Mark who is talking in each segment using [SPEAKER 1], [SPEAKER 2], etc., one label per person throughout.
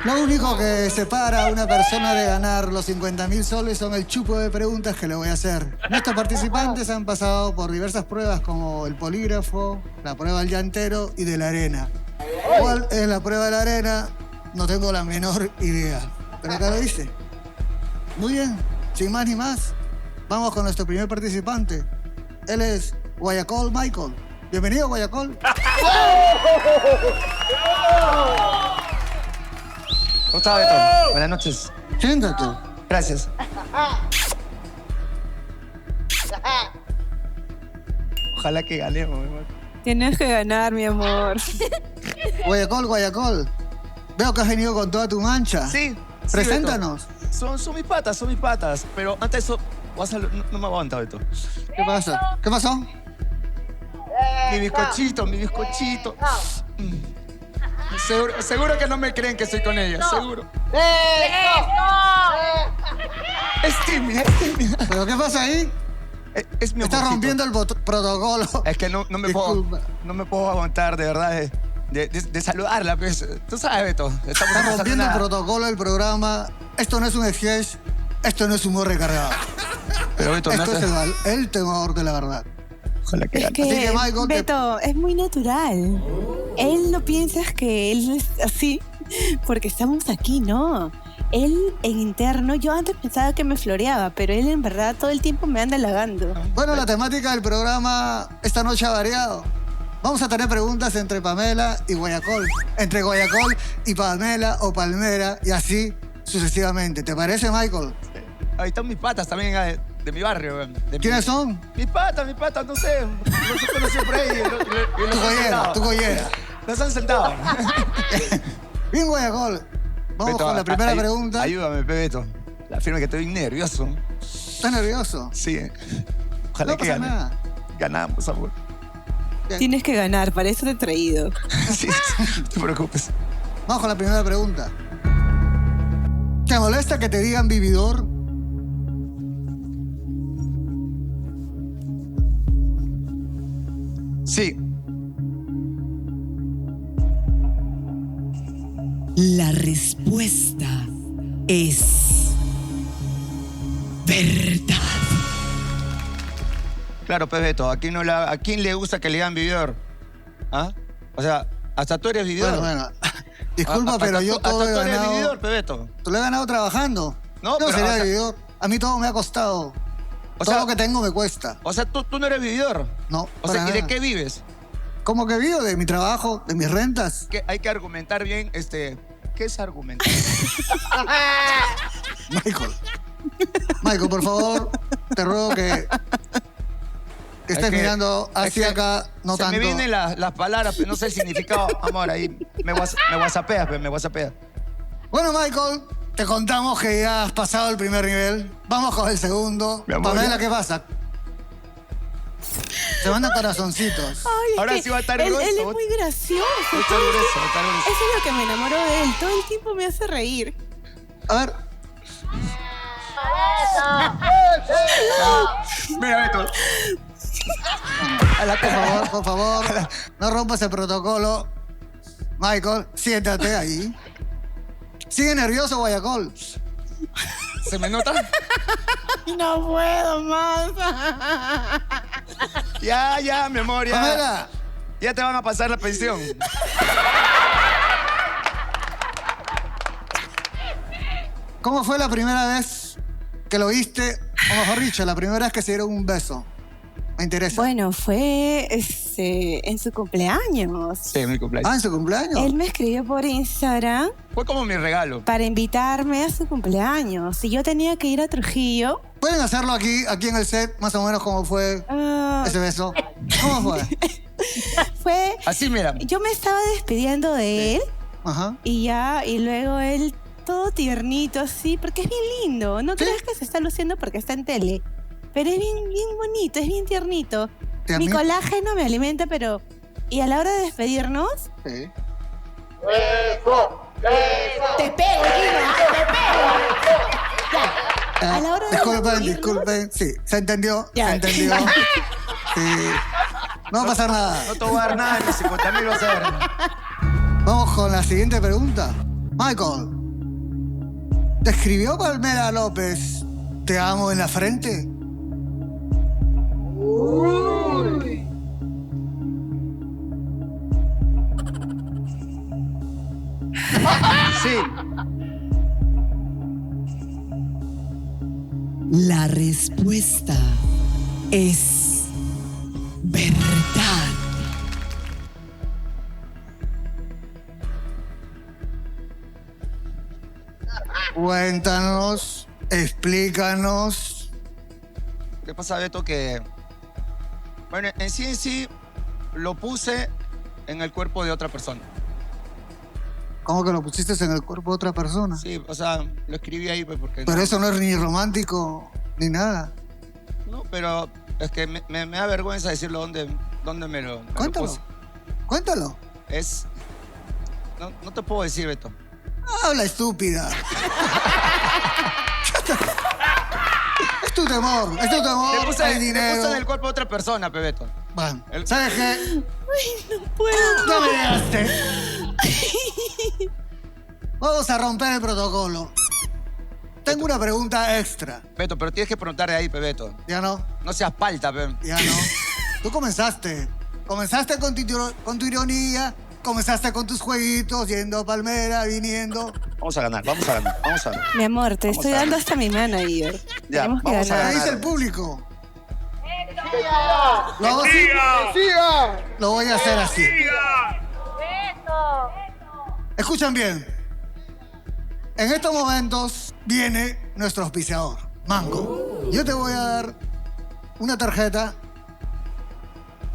[SPEAKER 1] Lo único que separa a una persona de ganar los 50.000 soles son el chupo de preguntas que le voy a hacer. Nuestros participantes han pasado por diversas pruebas como el polígrafo, la prueba del llantero y de la arena. ¿Cuál es la prueba de la arena? No tengo la menor idea. Pero acá lo dice. Muy bien, sin más ni más, vamos con nuestro primer participante. Él es Guayacol Michael. Bienvenido, Guayacol.
[SPEAKER 2] ¿Cómo estás, Beto? Buenas noches.
[SPEAKER 1] Siéntate.
[SPEAKER 2] Gracias. Ojalá que ganemos, mi amor.
[SPEAKER 3] Tienes que ganar, mi amor.
[SPEAKER 1] Guayacol. Veo que has venido con toda tu mancha.
[SPEAKER 2] Sí.
[SPEAKER 1] Preséntanos.
[SPEAKER 2] Beto. Son mis patas. Pero antes de eso, no me aguanta, Beto.
[SPEAKER 1] ¿Qué pasa? ¿Qué pasó?
[SPEAKER 2] Mi bizcochito. Seguro que no me creen que estoy con ella, seguro. Es tímida.
[SPEAKER 1] ¿Pero qué pasa ahí?
[SPEAKER 2] Es mi
[SPEAKER 1] Estás
[SPEAKER 2] amorcito.
[SPEAKER 1] rompiendo el protocolo.
[SPEAKER 2] Es que no me puedo aguantar, de verdad, de saludarla, pues. Tú sabes, Beto. Estamos
[SPEAKER 1] Estás rompiendo el
[SPEAKER 2] nada.
[SPEAKER 1] protocolo del programa. Esto no es un sketch. Esto no es humor recargado.
[SPEAKER 2] Pero, Beto,
[SPEAKER 1] Esto es el temor de la verdad.
[SPEAKER 2] Ojalá que
[SPEAKER 3] Es
[SPEAKER 2] gane.
[SPEAKER 3] que,
[SPEAKER 1] Así que, Michael,
[SPEAKER 3] Beto, es muy natural. Él no piensas que él es así porque estamos aquí, ¿no? Él en interno, yo antes pensaba que me floreaba, pero él en verdad todo el tiempo me anda halagando.
[SPEAKER 1] Bueno, la temática del programa esta noche ha variado. Vamos a tener preguntas entre Pamela y Guayacol. Entre Guayacol y Pamela o Palmera y así sucesivamente. ¿Te parece, Michael?
[SPEAKER 2] Ahí están mis patas también de mi barrio.
[SPEAKER 1] ¿Quiénes son?
[SPEAKER 2] Mis patas, no sé. Los he conocido por ahí.
[SPEAKER 1] Tu collera.
[SPEAKER 2] Los han sentado.
[SPEAKER 1] Bien, Guayacol. Vamos
[SPEAKER 2] Beto,
[SPEAKER 1] con la primera pregunta.
[SPEAKER 2] Ayúdame, Beto. La firma que estoy nervioso.
[SPEAKER 1] ¿Estás nervioso?
[SPEAKER 2] Sí. Ojalá
[SPEAKER 1] No
[SPEAKER 2] que
[SPEAKER 1] pasa
[SPEAKER 2] gane.
[SPEAKER 1] nada.
[SPEAKER 2] Ganamos, amor.
[SPEAKER 3] Tienes que ganar, para eso te he traído.
[SPEAKER 2] Sí, no te preocupes.
[SPEAKER 1] Vamos con la primera pregunta. ¿Te molesta que te digan vividor?
[SPEAKER 2] Sí.
[SPEAKER 4] La respuesta es verdad.
[SPEAKER 2] Claro, pues, Beto. ¿A quién le gusta que le digan vividor? ¿Ah? O sea, hasta tú eres vividor.
[SPEAKER 1] Bueno. Disculpa,
[SPEAKER 2] Hasta
[SPEAKER 1] pero yo
[SPEAKER 2] hasta
[SPEAKER 1] todo he
[SPEAKER 2] tú eres
[SPEAKER 1] ganado.
[SPEAKER 2] vividor, pues, Beto.
[SPEAKER 1] Tú lo he ganado trabajando.
[SPEAKER 2] No,
[SPEAKER 1] Yo
[SPEAKER 2] pero,
[SPEAKER 1] sería
[SPEAKER 2] o sea-
[SPEAKER 1] vividor. A mí todo me ha costado.
[SPEAKER 2] O
[SPEAKER 1] Todo
[SPEAKER 2] sea-
[SPEAKER 1] lo que tengo me cuesta.
[SPEAKER 2] O sea, tú no eres vividor.
[SPEAKER 1] No,
[SPEAKER 2] O
[SPEAKER 1] para
[SPEAKER 2] sea, ¿y de
[SPEAKER 1] nada.
[SPEAKER 2] qué vives?
[SPEAKER 1] ¿Cómo que vivo? De mi trabajo, de mis rentas.
[SPEAKER 2] Que hay que argumentar bien, ¿qué es argumentar?
[SPEAKER 1] Michael, por favor, te ruego que estés
[SPEAKER 2] Es que-
[SPEAKER 1] mirando
[SPEAKER 2] es
[SPEAKER 1] hacia
[SPEAKER 2] que
[SPEAKER 1] acá, no
[SPEAKER 2] se
[SPEAKER 1] tanto.
[SPEAKER 2] me vienen las palabras, pero no sé el significado. Amor, ahí me whatsappeas, pues, me whatsappeas.
[SPEAKER 1] Bueno, Michael, te contamos que ya has pasado el primer nivel. Vamos con el segundo.
[SPEAKER 2] Mi amor,
[SPEAKER 1] Pamela,
[SPEAKER 2] ya.
[SPEAKER 1] ¿qué pasa? Se mandan corazoncitos.
[SPEAKER 3] Ay, es
[SPEAKER 2] Ahora
[SPEAKER 3] que
[SPEAKER 2] sí va a estar
[SPEAKER 3] él
[SPEAKER 2] grueso.
[SPEAKER 3] es muy gracioso.
[SPEAKER 2] Va a estar grueso.
[SPEAKER 3] Eso es lo que me enamoró de él. Todo el tiempo me hace reír.
[SPEAKER 1] A ver,
[SPEAKER 2] Mira, Beto.
[SPEAKER 1] por favor, no rompas el protocolo. Michael, siéntate ahí. Sigue nervioso, Guayacol.
[SPEAKER 2] ¿Se me nota?
[SPEAKER 3] No puedo más.
[SPEAKER 2] Ya, mi amor, ya.
[SPEAKER 1] Pamela,
[SPEAKER 2] Ya te van a pasar la pensión.
[SPEAKER 1] ¿cómo fue la primera vez que lo viste? O mejor dicho, la primera vez que se dieron un beso. Me interesa.
[SPEAKER 3] Bueno, fue en su cumpleaños.
[SPEAKER 2] Sí, mi cumpleaños.
[SPEAKER 1] ¿En su cumpleaños?
[SPEAKER 3] Él me escribió por Instagram
[SPEAKER 2] Fue como mi regalo.
[SPEAKER 3] para invitarme a su cumpleaños. Y yo tenía que ir a Trujillo.
[SPEAKER 1] ¿Pueden hacerlo aquí en el set, más o menos cómo fue ese beso? ¿Cómo fue?
[SPEAKER 3] Fue.
[SPEAKER 2] Así, mira.
[SPEAKER 3] Yo me estaba despidiendo de él
[SPEAKER 1] Ajá.
[SPEAKER 3] y luego él todo tiernito así, porque es bien lindo. No creas que se está luciendo porque está en tele. Pero es bien bonito, es bien tiernito. Mi colágeno me alimenta, pero... Y a la hora de despedirnos...
[SPEAKER 1] Sí.
[SPEAKER 3] ¡Te pego, Gina! ¡Te pego! Ya. A la hora de despedirnos-
[SPEAKER 1] Disculpen. Sí, se entendió.
[SPEAKER 3] Ya.
[SPEAKER 1] Se entendió. Sí. No va a pasar nada.
[SPEAKER 2] No te voy a dar nada, ni 50.000 vas a ver.
[SPEAKER 1] Vamos con la siguiente pregunta. Michael, ¿Te escribió Palmera López "Te amo" en la frente?
[SPEAKER 2] Sí.
[SPEAKER 4] La respuesta es verdad.
[SPEAKER 1] Cuéntanos, explícanos.
[SPEAKER 2] ¿Qué pasa, Beto? Que, bueno, en sí lo puse en el cuerpo de otra persona.
[SPEAKER 1] ¿Cómo que lo pusiste en el cuerpo de otra persona?
[SPEAKER 2] Sí, o sea, lo escribí ahí pues porque...
[SPEAKER 1] Pero eso no es ni romántico ni nada.
[SPEAKER 2] No, pero es que me da vergüenza decirlo dónde me lo
[SPEAKER 1] Cuéntalo.
[SPEAKER 2] puse.
[SPEAKER 1] Cuéntalo.
[SPEAKER 2] Es... No te puedo decir, Beto.
[SPEAKER 1] Habla, estúpida. Es tu temor, es tu temor.
[SPEAKER 2] Te puse
[SPEAKER 1] hay
[SPEAKER 2] en
[SPEAKER 1] dinero.
[SPEAKER 2] el cuerpo de otra persona, Beto.
[SPEAKER 1] Bueno, ¿sabes qué?
[SPEAKER 3] No puedo.
[SPEAKER 1] No me llegaste. Vamos a romper el protocolo. Tengo una pregunta extra.
[SPEAKER 2] Beto, pero tienes que preguntar de ahí, Beto.
[SPEAKER 1] ¿Ya no?
[SPEAKER 2] No seas palta, pe.
[SPEAKER 1] Ya no. Tú comenzaste. Comenzaste con tu ironía. Comenzaste con tus jueguitos, yendo a Palmera, viniendo.
[SPEAKER 2] Vamos a ganar, vamos a ganar, vamos a ganar.
[SPEAKER 3] Mi amor, te
[SPEAKER 2] Vamos
[SPEAKER 3] estoy
[SPEAKER 2] a
[SPEAKER 3] dando
[SPEAKER 2] ganar.
[SPEAKER 3] hasta mi manager.
[SPEAKER 2] Ya,
[SPEAKER 3] Tenemos que
[SPEAKER 2] vamos a
[SPEAKER 1] ¿Qué
[SPEAKER 3] ganar.
[SPEAKER 1] dice el público? Lo voy a hacer así. Escuchen bien. En estos momentos viene nuestro auspiciador, Mango. Yo te voy a dar una tarjeta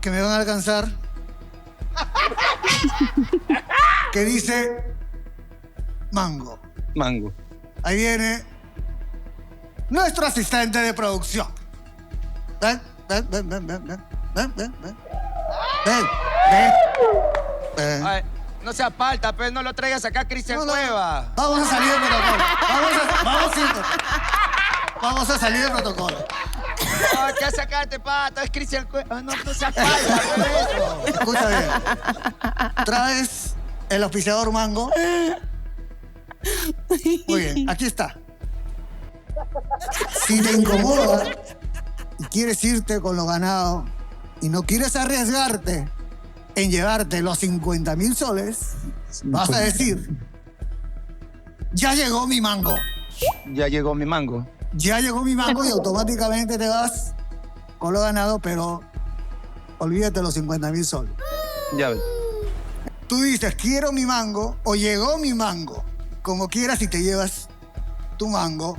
[SPEAKER 1] que me van a alcanzar que dice Mango.
[SPEAKER 2] Mango.
[SPEAKER 1] Ahí viene nuestro asistente de producción. Ven, ven, ven, ven, ven, ven, ven, ven, ven. Ven, ven, ven.
[SPEAKER 2] Ay, no seas palta, pe. No lo traigas acá, Cristian
[SPEAKER 1] No, no.
[SPEAKER 2] Cueva.
[SPEAKER 1] Vamos a salir del protocolo. Vamos a salir del protocolo.
[SPEAKER 2] No, ¿qué hace acá este pato? Es Cristian Cueva. No seas palta, pe, Beto.
[SPEAKER 1] Escucha bien. Traes el auspiciador Mango. Muy bien, aquí está. Si te incomoda y quieres irte con lo ganado y no quieres arriesgarte en llevarte los 50,000 soles, vas a decir: ya llegó mi mango.
[SPEAKER 2] Ya llegó mi mango.
[SPEAKER 1] Ya llegó mi mango y automáticamente te vas con lo ganado, pero olvídate los 50,000 soles.
[SPEAKER 2] Ya ves.
[SPEAKER 1] Tú dices, quiero mi mango o llegó mi mango. Como quieras y te llevas tu mango,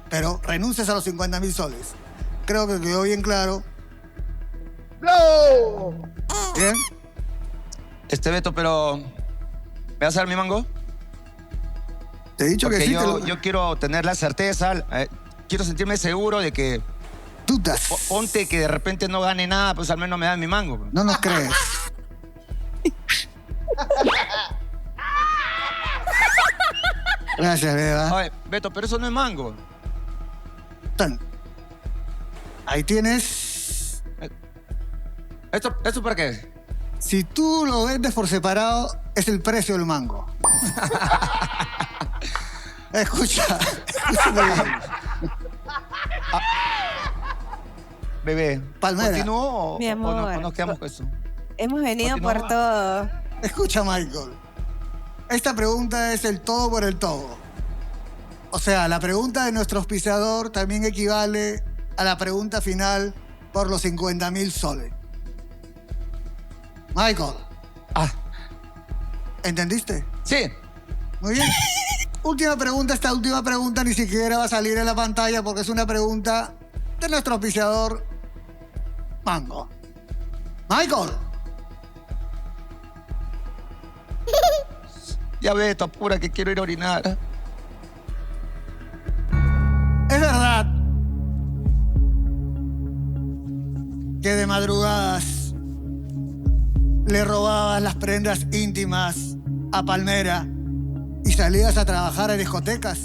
[SPEAKER 1] pero renuncias a los 50,000 soles. Creo que quedó bien claro.
[SPEAKER 5] ¡No!
[SPEAKER 1] ¿Bien?
[SPEAKER 2] Beto, pero... ¿me vas a dar mi mango?
[SPEAKER 1] Te he dicho
[SPEAKER 2] Porque
[SPEAKER 1] que sí.
[SPEAKER 2] yo quiero tener la certeza, quiero sentirme seguro de que...
[SPEAKER 1] Dudas.
[SPEAKER 2] Ponte que de repente no gane nada, pues al menos me dan mi mango. Pues.
[SPEAKER 1] No nos crees. Gracias, Beba.
[SPEAKER 2] Oye, Beto, pero eso no es mango.
[SPEAKER 1] Tan. Ahí tienes.
[SPEAKER 2] ¿Esto para qué?
[SPEAKER 1] Si tú lo vendes por separado, es el precio del mango. Escúchame bien.
[SPEAKER 2] Bebé,
[SPEAKER 1] Palmera.
[SPEAKER 2] ¿continúo
[SPEAKER 3] Mi
[SPEAKER 2] o
[SPEAKER 3] amor.
[SPEAKER 2] nos quedamos con eso?
[SPEAKER 3] Hemos venido
[SPEAKER 2] Continúa.
[SPEAKER 3] por todo.
[SPEAKER 1] Escucha, Michael. Esta pregunta es el todo por el todo. O sea, la pregunta de nuestro auspiciador también equivale a la pregunta final por los 50,000 soles. Michael,
[SPEAKER 2] Ah,
[SPEAKER 1] ¿entendiste?
[SPEAKER 2] sí.
[SPEAKER 1] Muy bien. Última pregunta. Esta última pregunta ni siquiera va a salir en la pantalla porque es una pregunta de nuestro auspiciador Mango. Michael,
[SPEAKER 2] Ya Beto, apura que quiero ir a orinar.
[SPEAKER 1] ¿es verdad que de madrugadas le robabas las prendas íntimas a Palmera y salías a trabajar en discotecas?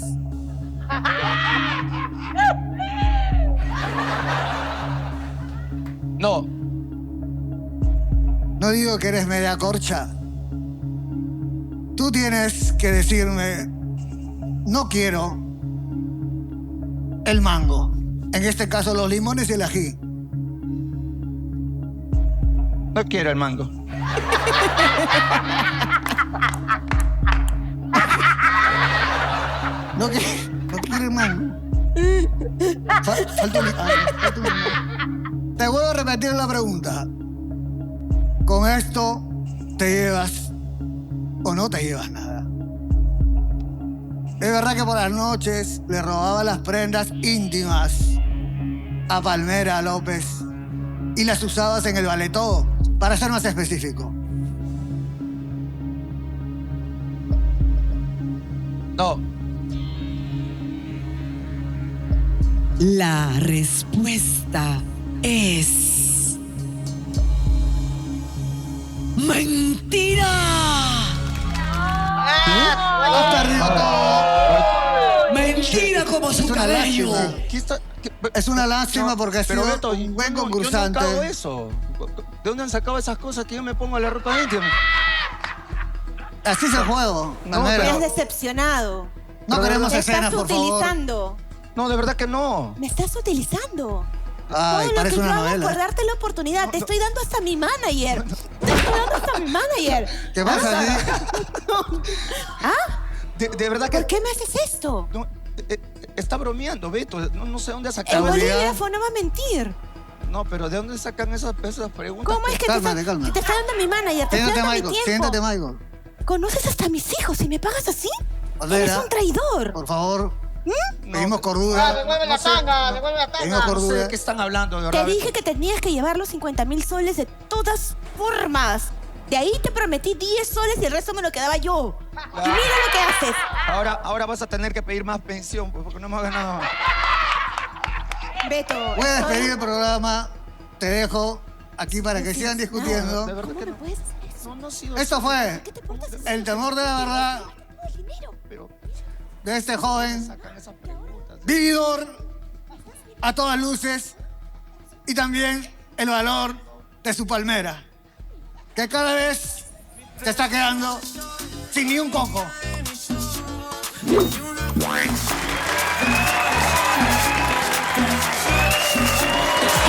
[SPEAKER 2] No,
[SPEAKER 1] No digo que eres media corcha. Tú tienes que decirme no quiero el mango. En este caso, los limones y el ají.
[SPEAKER 2] No quiero el mango.
[SPEAKER 1] No quiero el mango. Falta un limón. Te vuelvo a repetir la pregunta. ¿Con esto te llevas o no te llevas nada? Es verdad que por las noches le robaba las prendas íntimas a Palmera López y las usabas en el Baletó, para ser más específico.
[SPEAKER 2] No.
[SPEAKER 4] La respuesta es... ¡mentira!
[SPEAKER 1] ¡Has perdido todo!
[SPEAKER 4] ¡Mentira como su cabello!
[SPEAKER 1] Es una lástima porque ha sido
[SPEAKER 2] Beto,
[SPEAKER 1] un buen
[SPEAKER 2] yo
[SPEAKER 1] concursante.
[SPEAKER 2] nunca hago eso. ¿De dónde han sacado esas cosas que yo me pongo a la ropa íntima?
[SPEAKER 1] Así es el juego.
[SPEAKER 2] No,
[SPEAKER 3] Me
[SPEAKER 1] Palmera.
[SPEAKER 3] has decepcionado.
[SPEAKER 1] No queremos
[SPEAKER 3] Me
[SPEAKER 1] escenas,
[SPEAKER 3] estás
[SPEAKER 1] por favor.
[SPEAKER 3] utilizando.
[SPEAKER 2] No, de verdad que no.
[SPEAKER 3] Me estás utilizando.
[SPEAKER 1] Ay,
[SPEAKER 3] Todo lo
[SPEAKER 1] parece
[SPEAKER 3] que
[SPEAKER 1] una
[SPEAKER 3] yo hago
[SPEAKER 1] novela.
[SPEAKER 3] por darte la oportunidad. Te estoy dando hasta mi manager. Te estoy dando hasta mi manager.
[SPEAKER 1] ¿Qué pasa?
[SPEAKER 3] ¿Ah?
[SPEAKER 2] De verdad que...
[SPEAKER 3] ¿Por qué me haces esto?
[SPEAKER 2] No, está bromeando, Beto. No sé dónde ha
[SPEAKER 3] El
[SPEAKER 2] sacado.
[SPEAKER 3] bolígrafo no va a mentir.
[SPEAKER 2] No, pero ¿de dónde sacan esas preguntas?
[SPEAKER 3] ¿Cómo es que
[SPEAKER 1] Cálmate,
[SPEAKER 3] te
[SPEAKER 1] cálmate.
[SPEAKER 3] está dando mi manager? Te estoy
[SPEAKER 1] Siéntate,
[SPEAKER 3] dando mi
[SPEAKER 1] Michael.
[SPEAKER 3] tiempo.
[SPEAKER 1] Siéntate, Michael.
[SPEAKER 3] ¿Conoces hasta mis hijos y me pagas así?
[SPEAKER 1] Palmera,
[SPEAKER 3] Eres un traidor.
[SPEAKER 1] por favor,
[SPEAKER 2] No,
[SPEAKER 1] pedimos cordura.
[SPEAKER 5] Devuelve la tanga, devuelve la
[SPEAKER 1] Pedimos
[SPEAKER 5] tanga.
[SPEAKER 2] no sé de
[SPEAKER 1] cordura.
[SPEAKER 2] qué están hablando, de
[SPEAKER 3] Te
[SPEAKER 2] verdad.
[SPEAKER 3] dije que tenías que llevar los 50.000 soles de todas formas. De ahí te prometí 10 soles y el resto me lo quedaba yo. Y mira lo que haces.
[SPEAKER 2] Ahora vas a tener que pedir más pensión, pues, porque no hemos ganado.
[SPEAKER 3] Beto.
[SPEAKER 1] Voy a
[SPEAKER 3] estoy-
[SPEAKER 1] despedir el programa. Te dejo aquí para que sigan
[SPEAKER 2] De
[SPEAKER 1] discutiendo.
[SPEAKER 2] verdad
[SPEAKER 3] ¿Cómo
[SPEAKER 2] que
[SPEAKER 3] me
[SPEAKER 2] no.
[SPEAKER 3] puedes hacer eso?
[SPEAKER 2] No ha sido
[SPEAKER 1] Esto fue
[SPEAKER 3] ¿Qué te portas así?
[SPEAKER 1] el temor de la verdad
[SPEAKER 3] El dinero.
[SPEAKER 2] Pero
[SPEAKER 1] de este joven
[SPEAKER 2] sacan esas preguntas.
[SPEAKER 1] vividor a todas luces y también el valor de su palmera, que cada vez se está quedando sin ni un coco.